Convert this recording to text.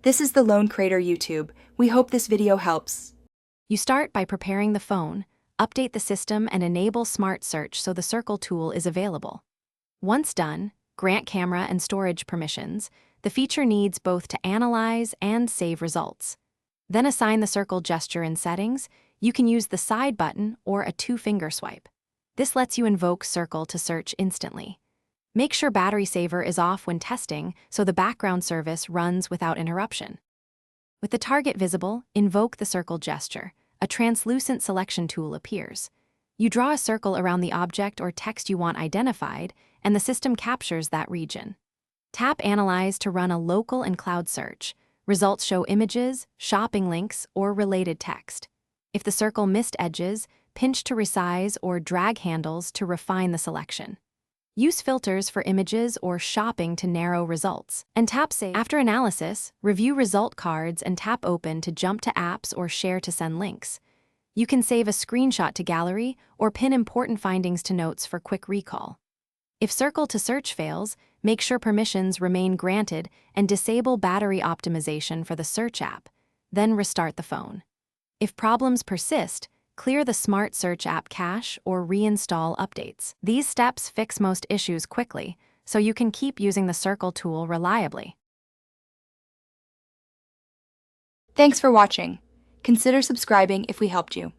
This is the Lone Crater YouTube. We hope this video helps. You start by preparing the phone, update the system, and enable Smart Search so the Circle tool is available. Once done, grant camera and storage permissions. The feature needs both to analyze and save results. Then assign the Circle gesture in settings. You can use the side button or a two-finger swipe. This lets you invoke Circle to search instantly. Make sure battery saver is off when testing so the background service runs without interruption. With the target visible, invoke the Circle gesture. A translucent selection tool appears. You draw a circle around the object or text you want identified, and the system captures that region. Tap Analyze to run a local and cloud search. Results show images, shopping links, or related text. If the circle missed edges, pinch to resize or drag handles to refine the selection. Use filters for images or shopping to narrow results. And tap Save. After analysis, review result cards and tap Open to jump to apps or share to send links. You can save a screenshot to gallery or pin important findings to notes for quick recall. If Circle to Search fails, make sure permissions remain granted and disable battery optimization for the search app. Then restart the phone. If problems persist, clear the Smart Search app cache or reinstall updates. These steps fix most issues quickly, so you can keep using the Circle tool reliably. Thanks for watching. Consider subscribing if we helped you.